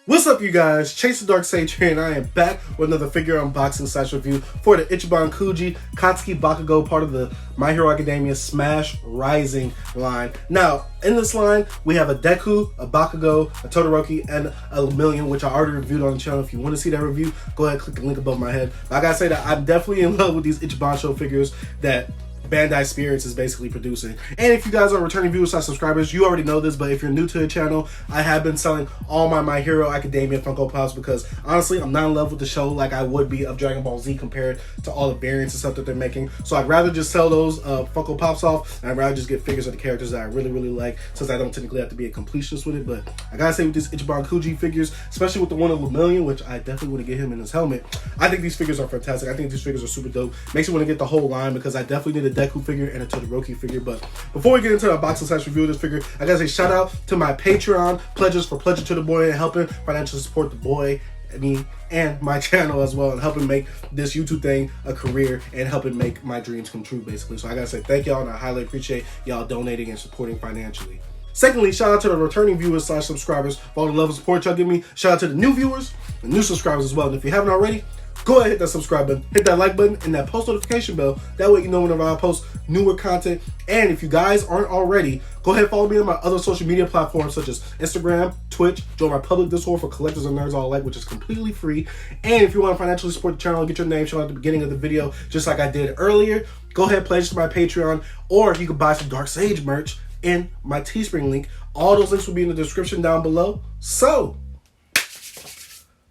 What's up, you guys? Chase the Dark Sage here, and I am back with another figure unboxing / review for the Ichiban Kuji Katsuki Bakugo, part of the My Hero Academia Smash Rising line. Now, in this line, we have a Deku, a Bakugo, a Todoroki, and a Lemillion, which I already reviewed on the channel. If you want to see that review, go ahead and click the link above my head. But I gotta say that I'm definitely in love with these Ichiban show figures that Bandai Spirits is basically producing. And if you guys are returning viewers / subscribers, you already know this, but if you're new to the channel, I have been selling all my Hero Academia Funko Pops because honestly, I'm not in love with the show like I would be of Dragon Ball Z compared to all the variants and stuff that they're making. So I'd rather just sell those Funko Pops off, and I'd rather just get figures of the characters that I really like, since I don't technically have to be a completionist with it. But I gotta say, with these Ichiban Kuji figures, especially with the one of Lemillion, which I definitely want to get him in his helmet, I think these figures are fantastic. I think these figures are super dope. Makes me want to get the whole line because I definitely need a Deku figure and a Todoroki figure. But before we get into the unboxing / review of this figure, I gotta say shout out to my Patreon pledges for pledging to the boy and helping financially support the boy, me, and my channel as well, and helping make this YouTube thing a career and helping make my dreams come true, basically. So I gotta say thank y'all, and I highly appreciate y'all donating and supporting financially. Secondly, shout out to the returning viewers / subscribers for all the love and support y'all give me. Shout out to the new viewers and new subscribers as well. And if you haven't already, go ahead, hit that subscribe button, hit that like button, and that post notification bell. That way you know whenever I post newer content. And if you guys aren't already, go ahead and follow me on my other social media platforms such as Instagram, Twitch, join my public Discord for collectors and nerds all alike, which is completely free. And if you want to financially support the channel and get your name shown at the beginning of the video, just like I did earlier, go ahead and pledge to my Patreon, or you can buy some Dark Sage merch in my Teespring link. All those links will be in the description down below. So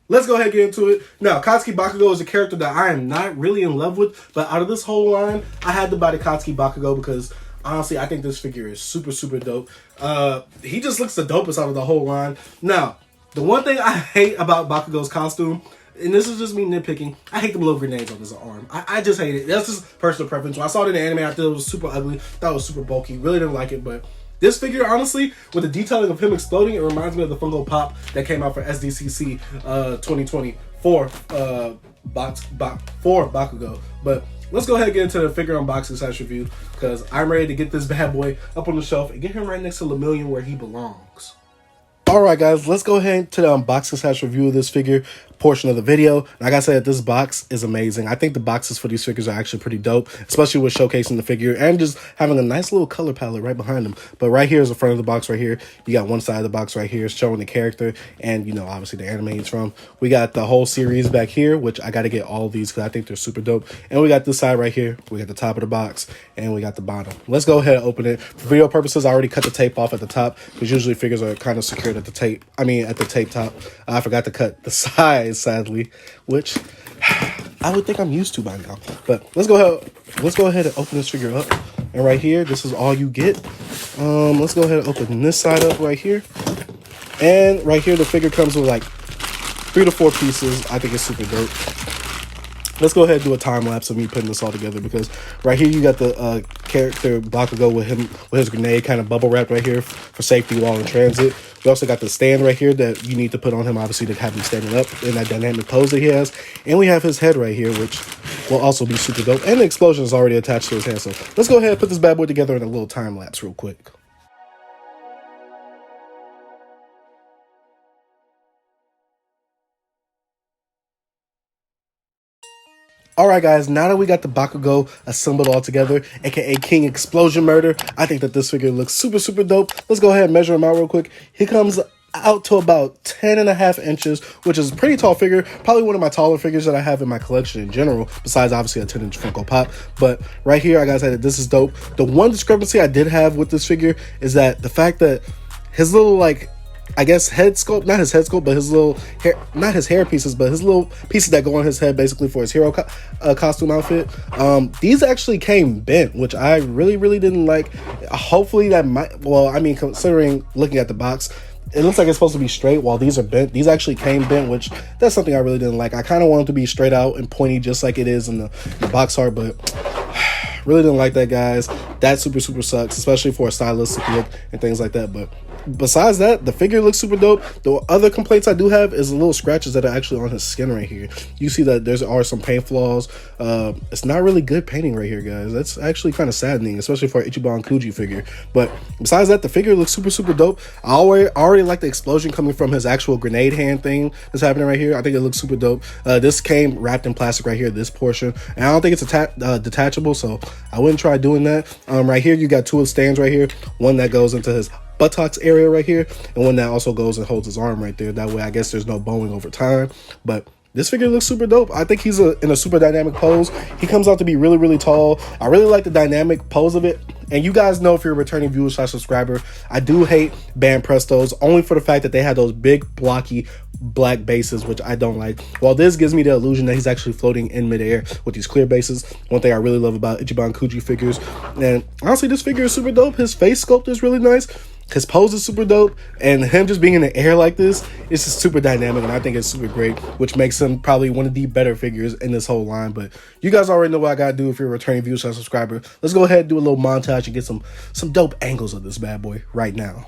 let's go ahead and get into it. Now, Katsuki Bakugo is a character that I am not really in love with, but out of this whole line, I had to buy the Katsuki Bakugo because honestly, I think this figure is super dope. He just looks the dopest out of the whole line. Now, the one thing I hate about Bakugo's costume, and this is just me nitpicking, I hate them little grenades on his arm. I just hate it. That's just personal preference. When I saw it in the anime, I thought it was super ugly, thought it was super bulky, really didn't like it, but this figure, honestly, with the detailing of him exploding, it reminds me of the Funko Pop that came out for SDCC 2024 for Bakugo. But let's go ahead and get into the figure unboxing / review because I'm ready to get this bad boy up on the shelf and get him right next to Lemillion where he belongs. Alright guys, let's go ahead to the unboxing / review of this figure portion of the video. Like I said, this box is amazing. I think the boxes for these figures are actually pretty dope, especially with showcasing the figure and just having a nice little color palette right behind them. But right here is the front of the box right here. You got one side of the box right here showing the character and, you know, obviously the anime it's from. We got the whole series back here, which I got to get all of these because I think they're super dope. And we got this side right here. We got the top of the box and we got the bottom. Let's go ahead and open it. For video purposes, I already cut the tape off at the top because usually figures are kind of secured at the tape. At the tape top. I forgot to cut the sides, sadly, which I would think I'm used to by now. But let's go ahead and open this figure up. And right here, this is all you get. Let's go ahead and open this side up right here. And right here, the figure comes with like 3 to 4 pieces. I think it's super dope. Let's go ahead and do a time lapse of me putting this all together because right here you got the character Bakugo with his grenade kind of bubble wrapped right here for safety while in transit. We also got the stand right here that you need to put on him, obviously, to have him standing up in that dynamic pose that he has. And we have his head right here, which will also be super dope. And the explosion is already attached to his hand. So let's go ahead and put this bad boy together in a little time lapse real quick. Alright guys, now that we got the Bakugo assembled all together, aka King Explosion Murder, I think that this figure looks super dope. Let's go ahead and measure him out real quick. He comes out to about 10.5 inches, which is a pretty tall figure. Probably one of my taller figures that I have in my collection in general, besides obviously a 10-inch Funko Pop. But right here, I gotta say that this is dope. The one discrepancy I did have with this figure is that the fact that his little, like, I guess head sculpt, not his head sculpt, but his little hair, not his hair pieces, but his little pieces that go on his head basically for his hero costume outfit. These actually came bent, which I really didn't like. Hopefully that might, well, I mean, considering looking at the box, it looks like it's supposed to be straight while these are bent. These actually came bent, which that's something I really didn't like. I kind of wanted to be straight out and pointy just like it is in the box art, but really didn't like that, guys. That super sucks, especially for a stylistic look and things like that. But besides that, the figure looks super dope. The other complaints I do have is the little scratches that are actually on his skin right here. You see that there are some paint flaws. It's not really good painting right here, guys. That's actually kind of saddening, especially for an Ichiban Kuji figure. But besides that, the figure looks super dope. I already like the explosion coming from his actual grenade hand thing that's happening right here. I think it looks super dope. This came wrapped in plastic right here, this portion, and I don't think it's detachable, so I wouldn't try doing that. Right here, you got two of the stands right here. One that goes into his buttocks area right here, and one that also goes and holds his arm right there. That way, I guess there's no bowing over time. But this figure looks super dope. I think he's in a super dynamic pose. He comes out to be really tall. I really like the dynamic pose of it. And you guys know, if you're a returning viewer / subscriber, I do hate band prestos, only for the fact that they had those big blocky black bases, which I don't like. While this gives me the illusion that he's actually floating in midair with these clear bases. One thing I really love about Ichiban Kuji figures. And honestly, this figure is super dope. His face sculpt is really nice. His pose is super dope, and him just being in the air like this, it's just super dynamic, and I think it's super great, which makes him probably one of the better figures in this whole line. But you guys already know what I gotta do if you're a returning viewer / subscriber. Let's go ahead and do a little montage and get some dope angles of this bad boy right now.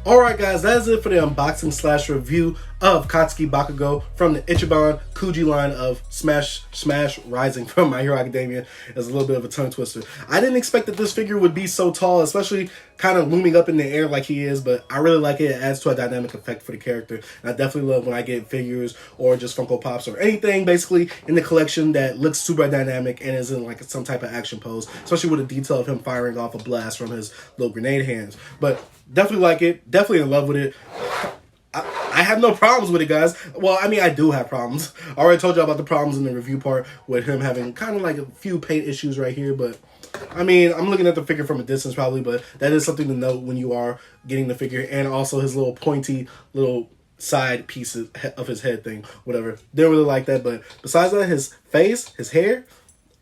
Alright guys, that is it for the unboxing / review of Katsuki Bakugo from the Ichiban Kuji line of Smash Rising from My Hero Academia. It's a little bit of a tongue twister. I didn't expect that this figure would be so tall, especially kind of looming up in the air like he is, but I really like it. It adds to a dynamic effect for the character. And I definitely love when I get figures or just Funko Pops or anything basically in the collection that looks super dynamic and is in like some type of action pose, especially with the detail of him firing off a blast from his little grenade hands. But definitely like it. Definitely in love with it. I have no problems with it, guys. Well, I mean, I do have problems. I already told you about the problems in the review part with him having kind of like a few paint issues right here. But, I mean, I'm looking at the figure from a distance probably, but that is something to note when you are getting the figure. And also his little pointy little side pieces of his head thing, whatever. Didn't really like that. But besides that, his face, his hair,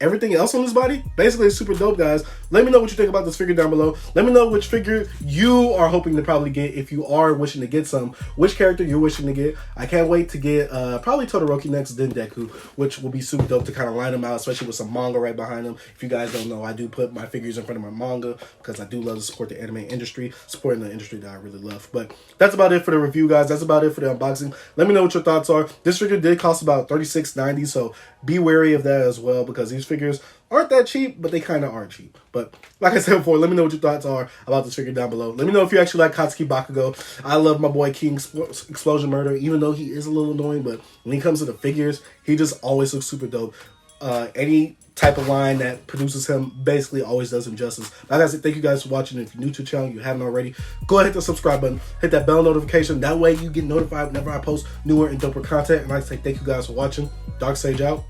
everything else on his body, basically it's super dope, guys. Let me know what you think about this figure down below. Let me know which figure you are hoping to probably get if you are wishing to get some. Which character you're wishing to get. I can't wait to get probably Todoroki next, then Deku, which will be super dope to kind of line them out, especially with some manga right behind them. If you guys don't know, I do put my figures in front of my manga because I do love to support the anime industry, supporting the industry that I really love. But that's about it for the review, guys. That's about it for the unboxing. Let me know what your thoughts are. This figure did cost about $36.90, so be wary of that as well, because these figures aren't that cheap, but they kind of are cheap. But like I said before, let me know what your thoughts are about this figure down below. Let me know if you actually like Katsuki Bakugo. I love my boy King Explosion Murder, even though he is a little annoying, but when he comes to the figures, he just always looks super dope. Any type of line that produces him basically always does him justice. Like I said, thank you guys for watching. If you're new to the channel, you haven't already, go ahead and hit the subscribe button, hit that bell notification. That way you get notified whenever I post newer and doper content. And I say thank you guys for watching. Dark Sage out.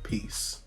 Peace.